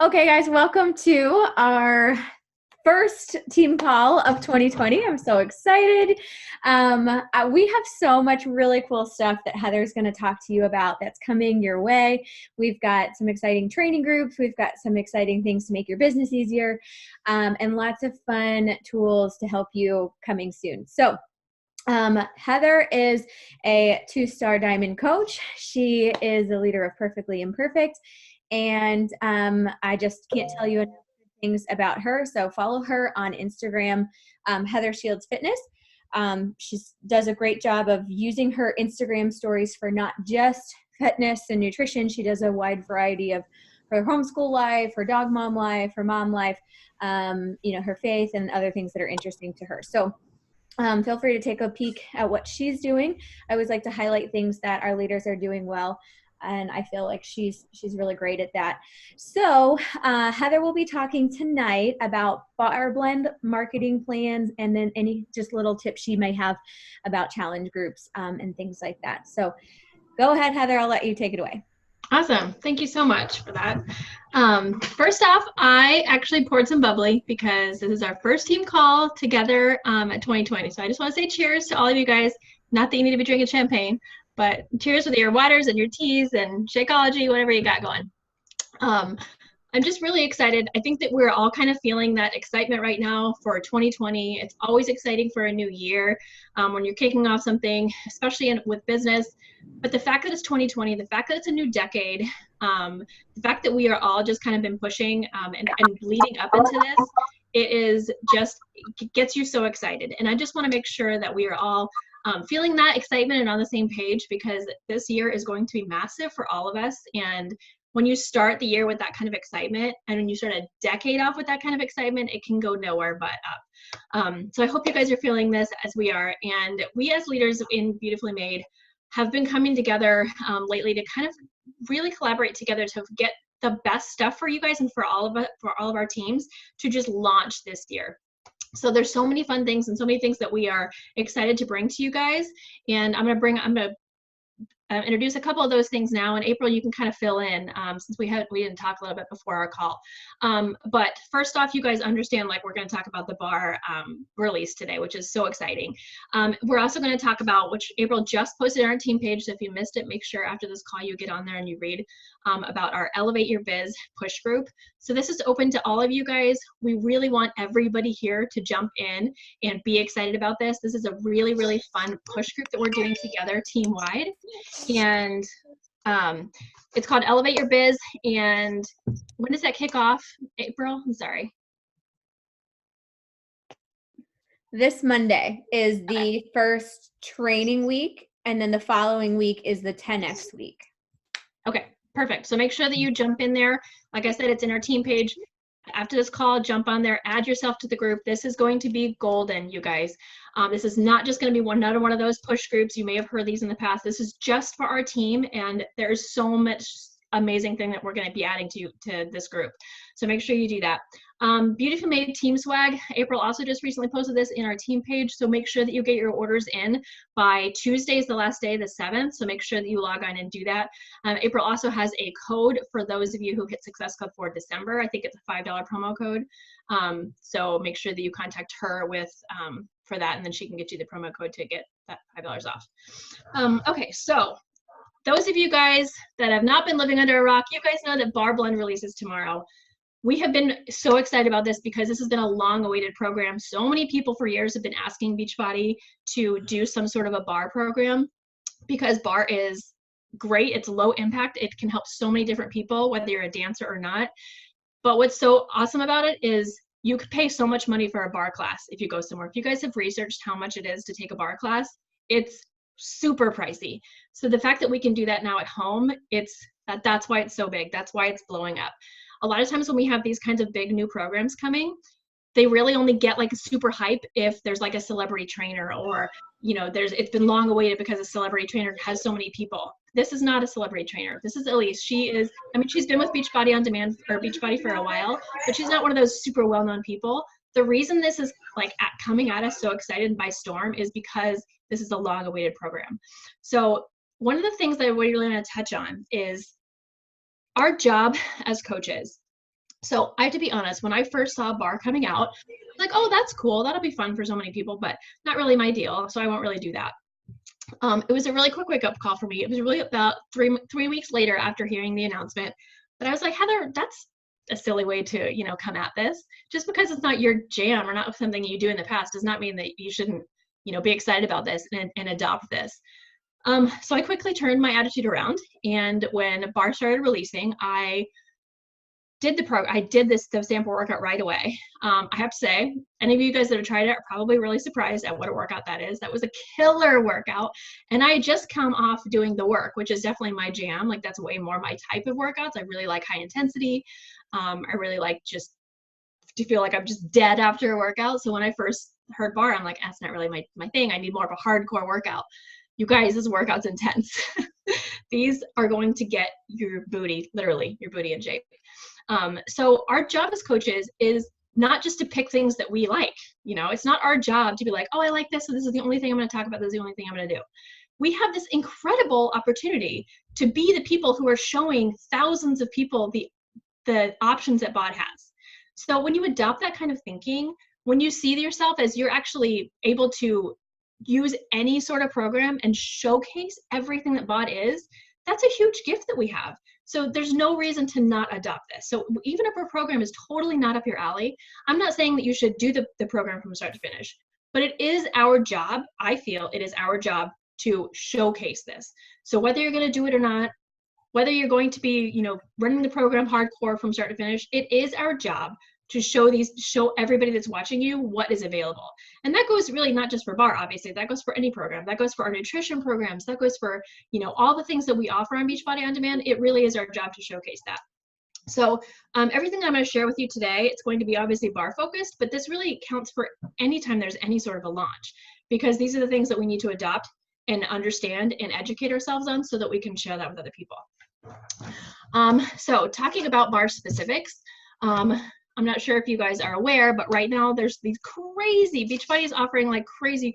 Okay, guys, welcome to our first team call of 2020. I'm so excited. We have so much really cool stuff that Heather's going to talk to you about that's coming your way. We've got some exciting training groups. We've got some exciting things to make your business easier, and lots of fun tools to help you coming soon. So Heather is a 2-star diamond coach. She is the leader of Perfectly Imperfect. And I just can't tell you enough things about her. So follow her on Instagram, Heather Shields Fitness. She does a great job of using her Instagram stories for not just fitness and nutrition. She does a wide variety of her homeschool life, her dog mom life, her mom life, her faith and other things that are interesting to her. So feel free to take a peek at what she's doing. I always like to highlight things that our leaders are doing well, and I feel like she's really great at that. So Heather will be talking tonight about Barre blend marketing plans, and then any just little tips she may have about challenge groups and things like that. So go ahead, Heather. I'll let you take it away. Awesome. Thank you so much for that. First off, I actually poured some bubbly because this is our first team call together at 2020. So I just want to say cheers to all of you guys. Not that you need to be drinking champagne, but cheers with your waters and your teas and Shakeology, whatever you got going. I'm just really excited. I think that we're all kind of feeling that excitement right now for 2020. It's always exciting for a new year when you're kicking off something, especially with business. But the fact that it's 2020, the fact that it's a new decade, the fact that we are all just kind of been pushing and leading up into this, it gets you so excited. And I just want to make sure that we are all feeling that excitement and on the same page, because this year is going to be massive for all of us. And when you start the year with that kind of excitement, and when you start a decade off with that kind of excitement, it can go nowhere but up. So I hope you guys are feeling this as we are. And we as leaders in Beautifully Made have been coming together lately to kind of really collaborate together to get the best stuff for you guys and for all of our teams to just launch this year. So there's so many fun things and so many things that we are excited to bring to you guys. And I'm going to introduce a couple of those things now. And April, you can kind of fill in since we didn't talk a little bit before our call. But first off, you guys understand, like, we're going to talk about the Barre release today, which is so exciting. We're also going to talk about, which April just posted on our team page, so if you missed it, make sure after this call you get on there and you read about our Elevate Your Biz push group. So this is open to all of you guys. We really want everybody here to jump in and be excited about this. This is a really, really fun push group that we're doing together team-wide. And it's called Elevate Your Biz. And when does that kick off, April? I'm sorry. This Monday is the first training week, and then the following week is the 10X week. Okay, perfect. So make sure that you jump in there. Like I said, it's in our team page. After this call, jump on there, add yourself to the group. This is going to be golden, you guys. This is not just going to be another one of those push groups. You may have heard these in the past. This is just for our team, and there's so much amazing thing that we're going to be adding to this group. So make sure you do that. Beautifully Made Team Swag. April also just recently posted this in our team page. So make sure that you get your orders in by Tuesday is the last day, the 7th. So make sure that you log on and do that. April also has a code for those of you who hit Success Club for December. I think it's a $5 promo code. So make sure that you contact her for that, and then she can get you the promo code to get that $5 off. Okay, so those of you guys that have not been living under a rock, you guys know that Barre Blend releases tomorrow. We have been so excited about this because this has been a long-awaited program. So many people for years have been asking Beachbody to do some sort of a Barre program, because Barre is great. It's low impact. It can help so many different people, whether you're a dancer or not. But what's so awesome about it is you could pay so much money for a Barre class if you go somewhere. If you guys have researched how much it is to take a Barre class, it's super pricey. So the fact that we can do that now at home, that's why it's so big. That's why it's blowing up. A lot of times when we have these kinds of big new programs coming, they really only get like a super hype if there's like a celebrity trainer, or it's been long awaited because a celebrity trainer has so many people. This is not a celebrity trainer. This is Elise. She's been with Beachbody On Demand or Beachbody for a while, but she's not one of those super well-known people. The reason this is like coming at us so excited by storm is because this is a long-awaited program. So one of the things that we really want to touch on is our job as coaches So I have to be honest, when I first saw Barre coming out, like, oh, that's cool. That'll be fun for so many people, but not really my deal. So I won't really do that. It was a really quick wake up call for me. It was really about three weeks later after hearing the announcement that I was like, Heather, that's a silly way to, come at this. Just because it's not your jam or not something you do in the past does not mean that you shouldn't, be excited about this and adopt this. So I quickly turned my attitude around, and when Barre started releasing, I did the sample workout right away. I have to say, any of you guys that have tried it are probably really surprised at what a workout that is. That was a killer workout. And I had just come off doing the work, which is definitely my jam. Like, that's way more my type of workouts. I really like high intensity. I really like just to feel like I'm just dead after a workout. So when I first heard Barre, I'm like, that's not really my thing. I need more of a hardcore workout. You guys, this workout's intense. These are going to get your booty, literally your booty in shape. So our job as coaches is not just to pick things that we like. It's not our job to be like, oh, I like this, so this is the only thing I'm going to talk about. This is the only thing I'm going to do. We have this incredible opportunity to be the people who are showing thousands of people the options that Barre has. So when you adopt that kind of thinking, when you see yourself as you're actually able to use any sort of program and showcase everything that Barre is, that's a huge gift that we have. So there's no reason to not adopt this. So even if our program is totally not up your alley, I'm not saying that you should do the program from start to finish, but it is our job. I feel it is our job to showcase this. So whether you're going to do it or not, whether you're going to be, running the program hardcore from start to finish, it is our job to show everybody that's watching you what is available. And that goes really not just for Barre, obviously. That goes for any program. That goes for our nutrition programs. That goes for, all the things that we offer on Beachbody On Demand. It really is our job to showcase that. So everything I'm going to share with you today, it's going to be obviously Barre focused, but this really counts for anytime there's any sort of a launch, because these are the things that we need to adopt and understand and educate ourselves on so that we can share that with other people. So talking about Barre specifics, I'm not sure if you guys are aware, but right now there's these crazy, Beachbody is offering like crazy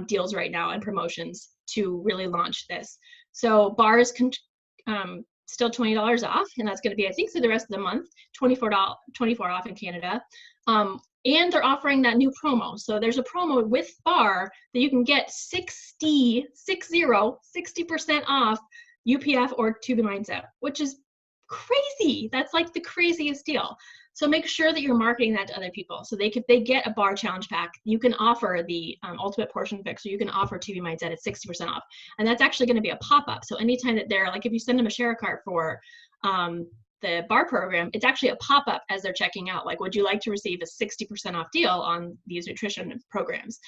deals right now and promotions to really launch this. So Barre is still $20 off, and that's going to be, I think, through the rest of the month, $24 off in Canada. And they're offering that new promo. So there's a promo with Barre that you can get 60% off UPF or To Be Mindset, which is crazy. That's like the craziest deal. So make sure that you're marketing that to other people. So they get a Barre challenge pack, you can offer the ultimate portion fix, or you can offer To Be Mindset at 60% off. And that's actually going to be a pop-up. So anytime that they're like, if you send them a share cart for the Barre program, it's actually a pop-up as they're checking out. Like, would you like to receive a 60% off deal on these nutrition programs,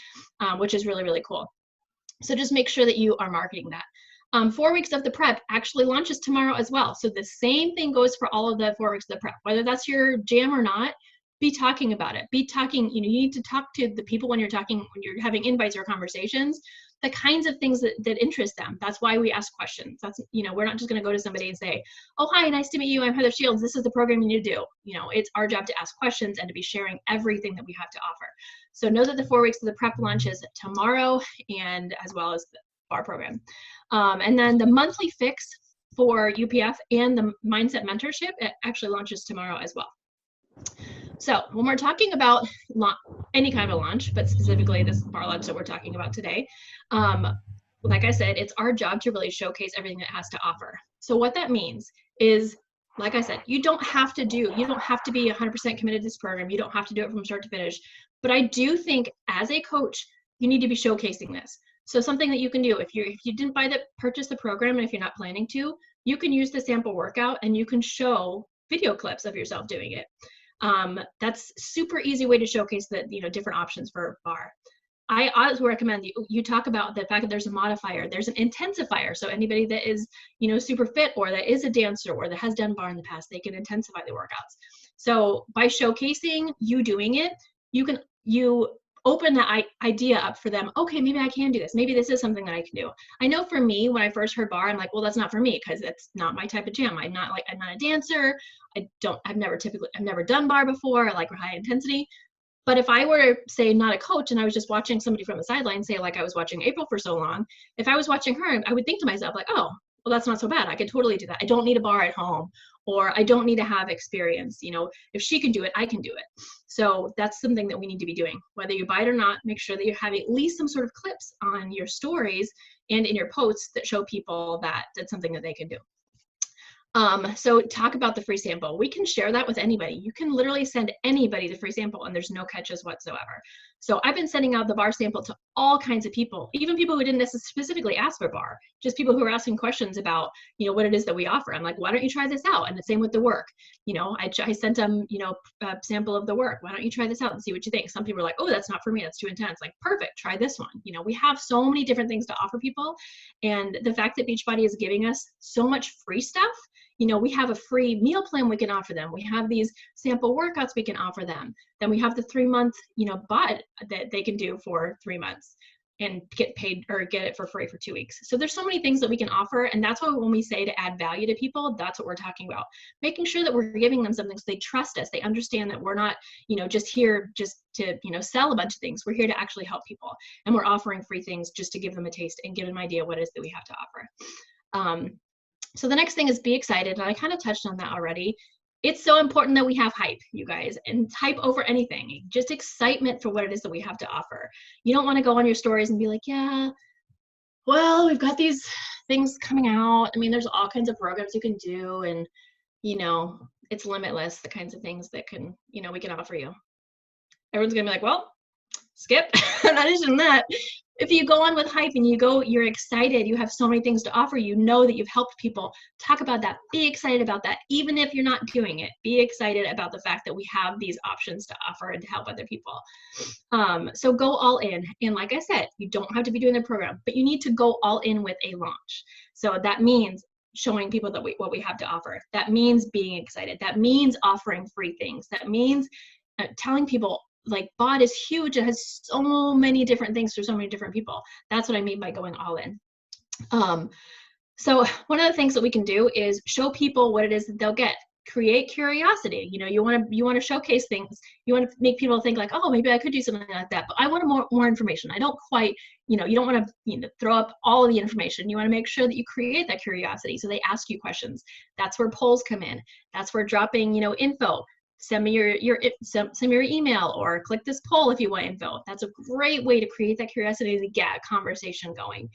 which is really, really cool. So just make sure that you are marketing that. 4 weeks of the prep actually launches tomorrow as well. So the same thing goes for all of the 4 weeks of the prep. Whether that's your jam or not, be talking about it. Be talking, you need to talk to the people when you're having invites or conversations, the kinds of things that interest them. That's why we ask questions. That's, we're not just going to go to somebody and say, oh, hi, nice to meet you. I'm Heather Shields. This is the program you need to do. It's our job to ask questions and to be sharing everything that we have to offer. So know that the 4 weeks of the prep launches tomorrow, and as well as the Barre program. And then the monthly fix for UPF and the mindset mentorship, it actually launches tomorrow as well. So when we're talking about any kind of a launch, but specifically this Barre launch that we're talking about today, like I said, it's our job to really showcase everything it has to offer. So what that means is, like I said, you don't have to be 100% committed to this program. You don't have to do it from start to finish. But I do think as a coach, you need to be showcasing this. So something that you can do, if you didn't purchase the program, and if you're not planning to, you can use the sample workout and you can show video clips of yourself doing it. That's super easy way to showcase the different options for Barre. I always recommend you talk about the fact that there's a modifier, there's an intensifier. So anybody that is super fit, or that is a dancer, or that has done Barre in the past, they can intensify the workouts. So by showcasing you doing it, you open that idea up for them. Okay, maybe I can do this. Maybe this is something that I can do. I know for me, when I first heard Barre, I'm like, well, that's not for me, because that's not my type of jam. I'm not a dancer. I've never done Barre before. I like high intensity. But if I were, say, not a coach, and I was just watching somebody from the sideline, say like I was watching April for so long, if I was watching her, I would think to myself like, oh, well, that's not so bad. I could totally do that. I don't need a Barre at home, or I don't need to have experience. You know, if she can do it, I can do it. So that's something that we need to be doing. Whether you buy it or not, make sure that you have at least some sort of clips on your stories and in your posts that show people that that's something that they can do. So talk about the free sample. We can share that with anybody. You can literally send anybody the free sample and there's no catches whatsoever. So I've been sending out the bar sample to all kinds of people, even people who didn't necessarily specifically ask for bar, just people who are asking questions about, you know, what it is that we offer. I'm like, why don't you try this out? And the same with the work. You know, I sent them, you know, a sample of the work. Why don't you try this out and see what you think? Some people are like, oh, that's not for me. That's too intense. Like, perfect. Try this one. You know, we have so many different things to offer people. And the fact that Beachbody is giving us so much free stuff, you know, we have a free meal plan we can offer them. We have these sample workouts we can offer them. Then we have the 3-month, you know, bod that they can do for 3 months and get paid or get it for free for 2 weeks. So there's so many things that we can offer. And that's why when we say to add value to people, that's what we're talking about. Making sure that we're giving them something so they trust us. They understand that we're not, you know, just here just to, you know, sell a bunch of things. We're here to actually help people. And we're offering free things just to give them a taste and give them an idea what it is that we have to offer. So the next thing is be excited. And I kind of touched on that already. It's so important that we have hype, you guys, and hype over anything, just excitement for what it is that we have to offer. You don't want to go on your stories and be like, yeah, well, we've got these things coming out. I mean, there's all kinds of programs you can do, and, you know, it's limitless, the kinds of things that can, you know, we can offer you. Everyone's gonna be like, well, skip. In addition to that, if you go on with hype and you're excited, you have so many things to offer, you know that you've helped people. Talk about that. Be excited about that. Even if you're not doing it, be excited about the fact that we have these options to offer and to help other people. So go all in. And like I said, you don't have to be doing the program, but you need to go all in with a launch. So that means showing people that what we have to offer. That means being excited. That means offering free things. That means telling people, like, BOD is huge. It has so many different things for so many different people. That's what I mean by going all in. So one of the things that we can do is show people what it is that they'll get. Create curiosity. You know, you want to showcase things. You want to make people think like, oh, maybe I could do something like that, but I want more information. I don't quite, you know, you don't want to, you know, throw up all of the information. You want to make sure that you create that curiosity. So they ask you questions. That's where polls come in. That's where dropping, you know, info. Send me your email, or click this poll if you want info. That's a great way to create that curiosity to get a conversation going.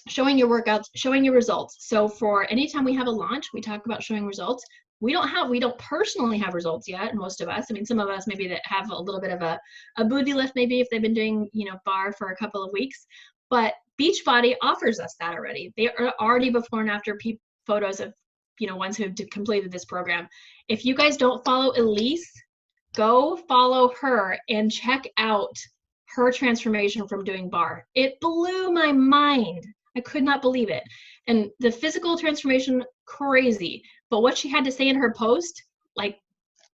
Showing your workouts, showing your results. So for anytime we have a launch, we talk about showing results. We don't personally have results yet, most of us. I mean, some of us maybe that have a little bit of a booty lift, maybe if they've been doing, you know, bar for a couple of weeks. But Beachbody offers us that already. They are already before and after photos of, you know, ones who have completed this program. If you guys don't follow Elise, go follow her and check out her transformation from doing bar. It blew my mind. I could not believe it. And the physical transformation, crazy. But what she had to say in her post, like,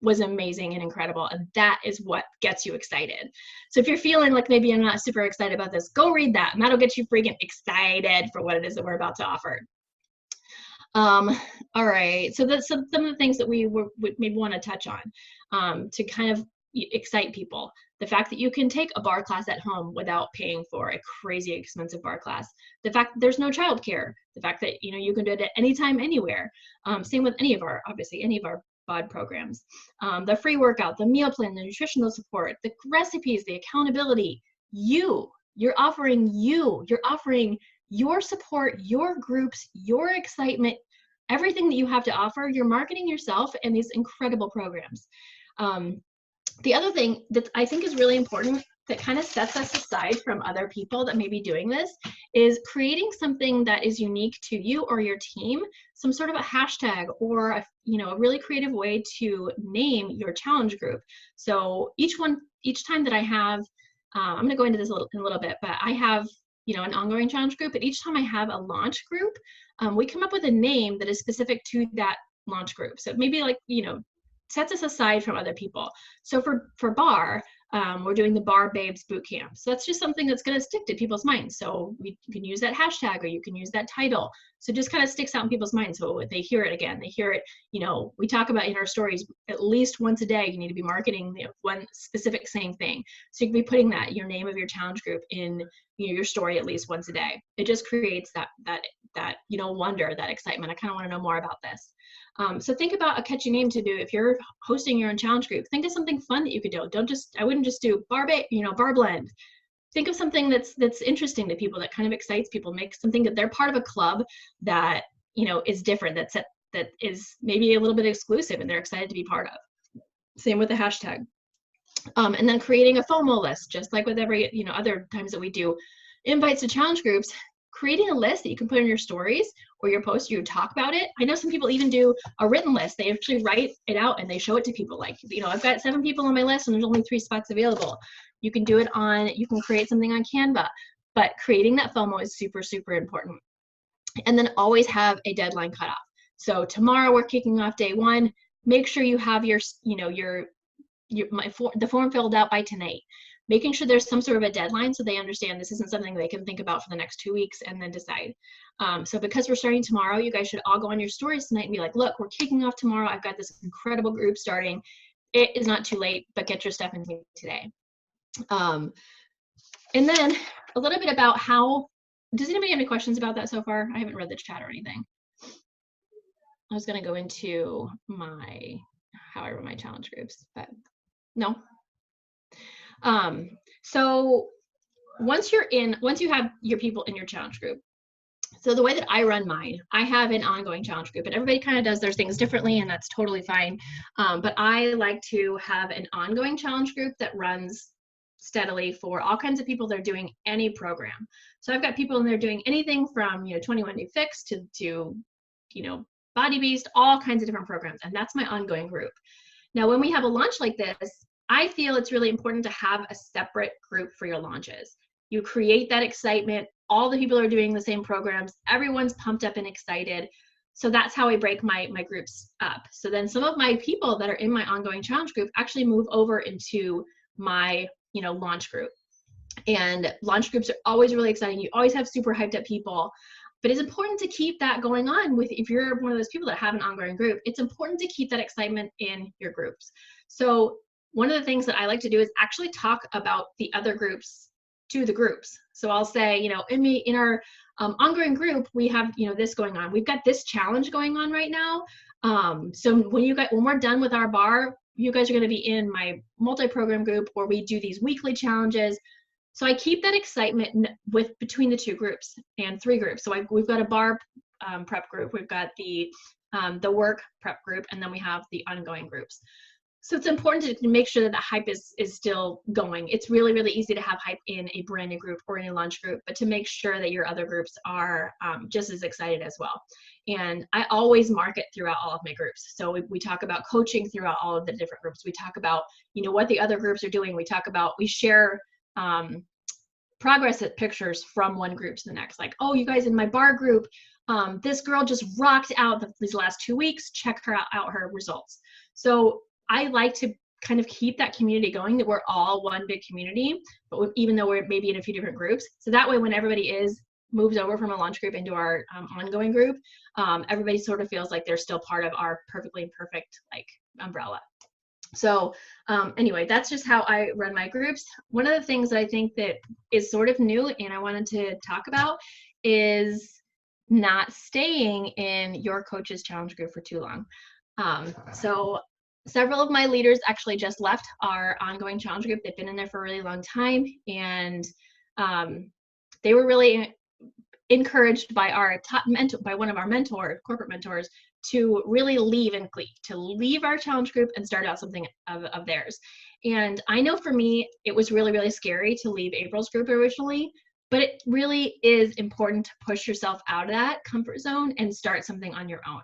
was amazing and incredible. And that is what gets you excited. So if you're feeling like maybe I'm not super excited about this, go read that. And that'll get you freaking excited for what it is that we're about to offer. All right, so that's some of the things that we maybe want to touch on to kind of excite people. The fact that you can take a bar class at home without paying for a crazy expensive bar class. The fact that there's no childcare. The fact that, you know, you can do it at any time, anywhere. Same with any of our BOD programs. The free workout, the meal plan, the nutritional support, the recipes, the accountability. You're offering your support, your groups, your excitement, everything that you have to offer. You're marketing yourself and these incredible programs. The other thing that I think is really important that kind of sets us aside from other people that may be doing this is creating something that is unique to you or your team, some sort of a hashtag or a really creative way to name your challenge group. So each time that I have, I'm going to go into this in a little bit, but I have an ongoing challenge group, and each time I have a launch group, we come up with a name that is specific to that launch group. So maybe sets us aside from other people. So for bar, we're doing the Bar Babes Bootcamp. So that's just something that's going to stick to people's minds. So you can use that hashtag, or you can use that title. So it just kind of sticks out in people's minds. So they hear it again, they hear it, we talk about in our stories, at least once a day, you need to be marketing one specific same thing. So you can be putting your name of your challenge group in your story at least once a day. It just creates that that, wonder, that excitement. I kind of want to know more about this. So think about a catchy name to do. If you're hosting your own challenge group, think of something fun that you could do. I wouldn't just do Barre, bar blend. Think of something that's interesting to people, that kind of excites people. Make something that they're part of a club that, is different, that is maybe a little bit exclusive and they're excited to be part of. Same with the hashtag. And then creating a FOMO list, just like with every, other times that we do invites to challenge groups, creating a list that you can put in your stories or your posts, you talk about it. I know some people even do a written list. They actually write it out and they show it to people. Like, I've got 7 people on my list and there's only 3 spots available. You can do it you can create something on Canva, but creating that FOMO is super, super important. And then always have a deadline cutoff. So tomorrow we're kicking off day 1. Make sure you have the form filled out by tonight, making sure there's some sort of a deadline so they understand this isn't something they can think about for the next 2 weeks and then decide. So because we're starting tomorrow, you guys should all go on your stories tonight and be like, look, we're kicking off tomorrow. I've got this incredible group starting. It is not too late, but get your stuff in today. And then a little bit about does anybody have any questions about that so far? I haven't read the chat or anything. I was going to go into how I run my challenge groups, but no. So once you have your people in your challenge group, so the way that I run mine, I have an ongoing challenge group, and everybody kind of does their things differently, and that's totally fine. But I like to have an ongoing challenge group that runs steadily for all kinds of people that are doing any program. So I've got people in there doing anything from 21 Day Fix to Body Beast, all kinds of different programs, and that's my ongoing group. Now, when we have a launch like this, I feel it's really important to have a separate group for your launches. You create that excitement. All the people are doing the same programs. Everyone's pumped up and excited. So that's how I break my groups up. So then some of my people that are in my ongoing challenge group actually move over into my launch group. And launch groups are always really exciting. You always have super hyped up people. But it's important to keep that going on if you're one of those people that have an ongoing group, it's important to keep that excitement in your groups. So one of the things that I like to do is actually talk about the other groups to the groups. So I'll say, in our ongoing group, we have, this going on. We've got this challenge going on right now. So when we're done with our bar, you guys are going to be in my multi-program group where we do these weekly challenges. So I keep that excitement between the 2 groups and 3 groups. So we've got a bar prep group, we've got the work prep group, and then we have the ongoing groups. So it's important to make sure that the hype is still going. It's really, really easy to have hype in a brand new group or in a launch group, but to make sure that your other groups are just as excited as well. And I always market throughout all of my groups. So we talk about coaching throughout all of the different groups. We talk about, what the other groups are doing. We share progress pictures from one group to the next. Like, oh, you guys in my bar group, this girl just rocked out these last 2 weeks. Check out her results. So I like to kind of keep that community going, that we're all one big community, but even though we're maybe in a few different groups. So that way, when everybody moves over from a launch group into our ongoing group, everybody sort of feels like they're still part of our perfectly imperfect umbrella. So anyway, that's just how I run my groups. One of the things that I think that is sort of new and I wanted to talk about is not staying in your coach's challenge group for too long. So several of my leaders actually just left our ongoing challenge group. They've been in there for a really long time, and they were really encouraged by one of our corporate mentors, to really leave our challenge group and start out something of theirs. And I know for me, it was really, really scary to leave April's group originally, but it really is important to push yourself out of that comfort zone and start something on your own.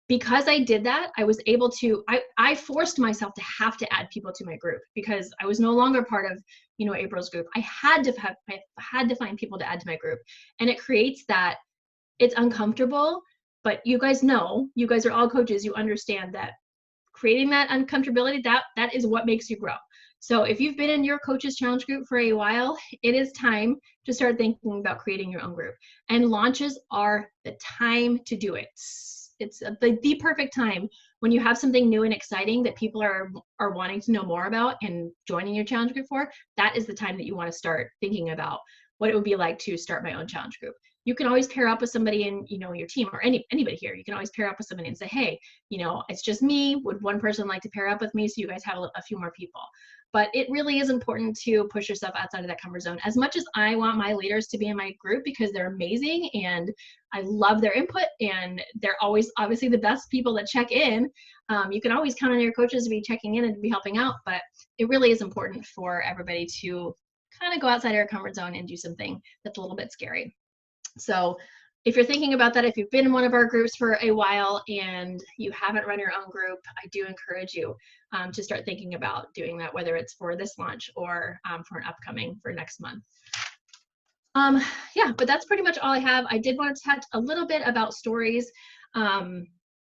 Because I did that, I was able to, I forced myself to have to add people to my group because I was no longer part of, April's group. I had to find people to add to my group. And it creates that, it's uncomfortable, but you guys are all coaches, you understand that creating that uncomfortability, that is what makes you grow. So if you've been in your coaches challenge group for a while, it is time to start thinking about creating your own group. And launches are the time to do it. It's the perfect time when you have something new and exciting that people are wanting to know more about and joining your challenge group for. That is the time that you want to start thinking about what it would be like to start my own challenge group. you can always pair up with somebody in, you know, your team, or anybody here. You can always pair up with somebody and say, hey, you know, it's just me. Would one person like to pair up with me so you guys have a few more people? But it really is important to push yourself outside of that comfort zone. As much as I want my leaders to be in my group because they're amazing and I love their input and they're always obviously the best people that check in, you can always count on your coaches to be checking in and to be helping out, but it really is important for everybody to kind of go outside your comfort zone and do something that's a little bit scary. So if you're thinking about that, if you've been in one of our groups for a while and you haven't run your own group, I do encourage you to start thinking about doing that, whether it's for this launch or for an upcoming for next month. Yeah, but that's pretty much all I have. I did want to touch a little bit about stories.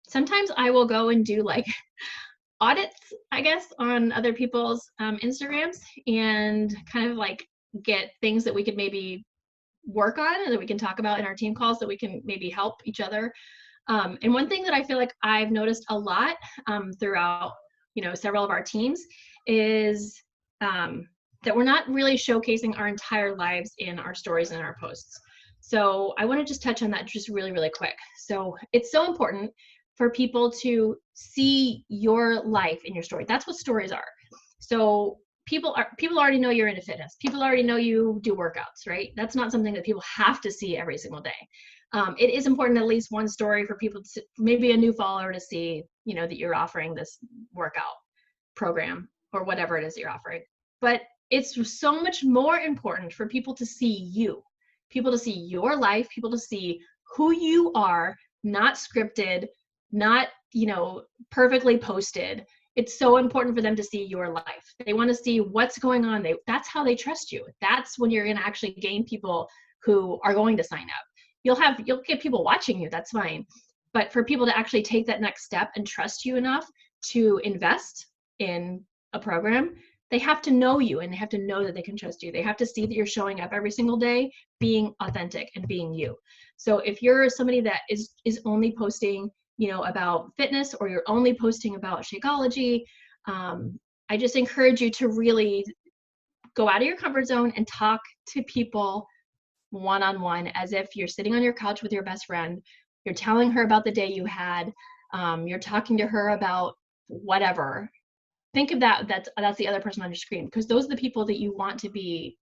Sometimes I will go and do like audits, I guess, on other people's Instagrams and kind of like get things that we could maybe work on and that we can talk about in our team calls, that we can maybe help each other. And one thing that I feel like I've noticed a lot throughout, you know, several of our teams is that we're not really showcasing our entire lives in our stories and our posts. So I want to just touch on that just really, really quick. So it's so important for people to see your life in your story. That's what stories are. So people already know you're into fitness. People already know you do workouts, right? That's not something that people have to see every single day. It is important at least one story for people to, maybe a new follower, to see, you know, that you're offering this workout program or whatever it is that you're offering. But it's so much more important for people to see you, people to see your life, people to see who you are, not scripted, not, you know, perfectly posted. It's so important for them to see your life. They want to see what's going on. That's how they trust you. That's when you're going to actually gain people who are going to sign up. You'll get people watching you, that's fine. But for people to actually take that next step and trust you enough to invest in a program, they have to know you and they have to know that they can trust you. They have to see that you're showing up every single day, being authentic and being you. So if you're somebody that is only posting, you know, about fitness, or you're only posting about Shakeology, I just encourage you to really go out of your comfort zone and talk to people one-on-one, as if you're sitting on your couch with your best friend. You're telling her about the day you had. You're talking to her about whatever. Think of that. That's the other person on your screen, because those are the people that you want to be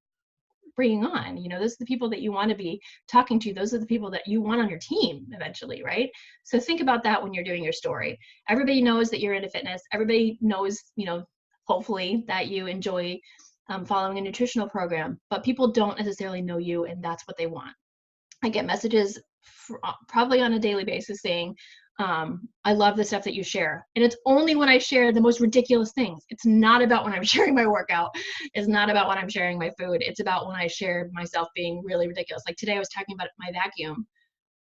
bringing on. You know, those are the people that you want to be talking to. Those are the people that you want on your team eventually, right? So think about that when you're doing your story. Everybody knows that you're into fitness. Everybody knows, you know, hopefully that you enjoy following a nutritional program, but people don't necessarily know you, and that's what they want. I get messages probably on a daily basis saying, I love the stuff that you share. And it's only when I share the most ridiculous things. It's not about when I'm sharing my workout. It's not about when I'm sharing my food. It's about when I share myself being really ridiculous. Like today I was talking about my vacuum.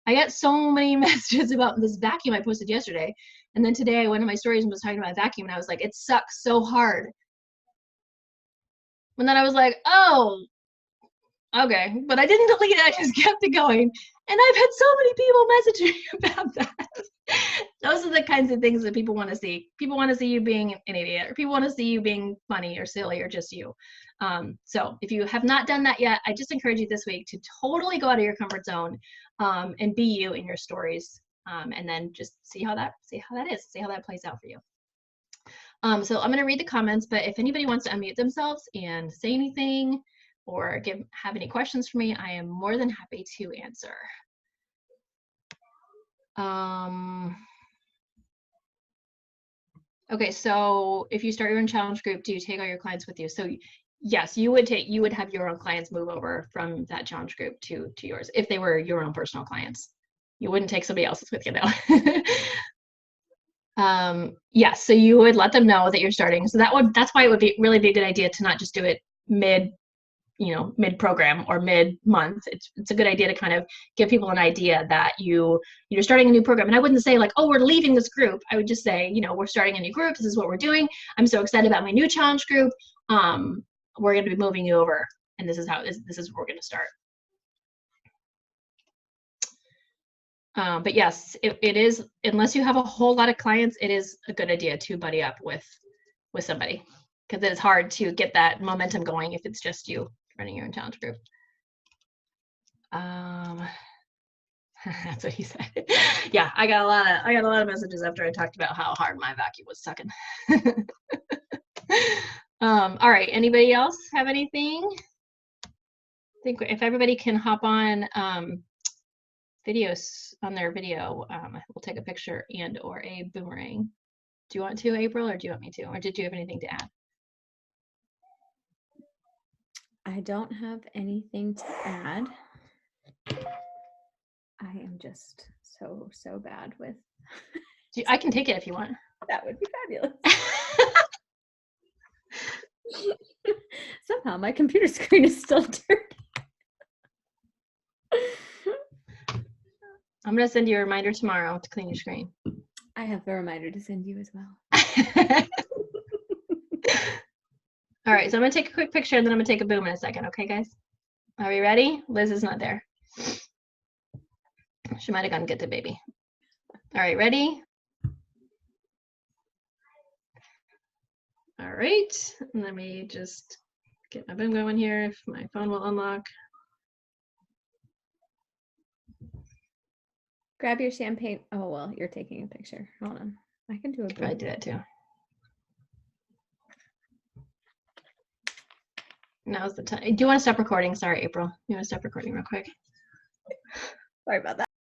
I got so many messages about this vacuum I posted yesterday. And then today I went to my stories and was talking about a vacuum, and I was like, it sucks so hard. And then I was like, oh, okay. But I didn't delete it. I just kept it going. And I've had so many people message me about that. Those are the kinds of things that people want to see. People want to see you being an idiot, or people want to see you being funny or silly, or just you. So if you have not done that yet, I just encourage you this week to totally go out of your comfort zone and be you in your stories, and then just see how that plays out for you. So I'm going to read the comments, but if anybody wants to unmute themselves and say anything or have any questions for me, I am more than happy to answer. Okay, so if you start your own challenge group, do you take all your clients with you? So yes, you would have your own clients move over from that challenge group to yours if they were your own personal clients. You wouldn't take somebody else's with you, though. Yes, so you would let them know that you're starting. So that's why it would really be a good idea to not just do it mid-program or mid-month. It's a good idea to kind of give people an idea that you're starting a new program. And I wouldn't say like, oh, we're leaving this group. I would just say, we're starting a new group. This is what we're doing. I'm so excited about my new challenge group. We're going to be moving you over, and this is where we're going to start. But yes, it is, unless you have a whole lot of clients, it is a good idea to buddy up with somebody, because it is hard to get that momentum going if it's just you running your own challenge group. That's what he said. Yeah, I got a lot of messages after I talked about how hard my vacuum was sucking. All right, anybody else have anything? I think if everybody can hop on videos on their video, we'll take a picture and or a boomerang. Do you want to, April, or do you want me to? Or did you have anything to add? I don't have anything to add. I am just so bad with. I can take it if you want. That would be fabulous. Somehow my computer screen is still dirty. I'm going to send you a reminder tomorrow to clean your screen. I have a reminder to send you as well. All right, so I'm going to take a quick picture and then I'm going to take a boom in a second. Okay, guys? Are we ready? Liz is not there. She might have gone get the baby. All right, ready? All right, let me just get my boom going here if my phone will unlock. Grab your champagne. Oh, well, you're taking a picture. Hold on. I can do a boom. I do that too. Now's the time. Do you want to stop recording? Sorry, April. You want to stop recording real quick? Sorry about that.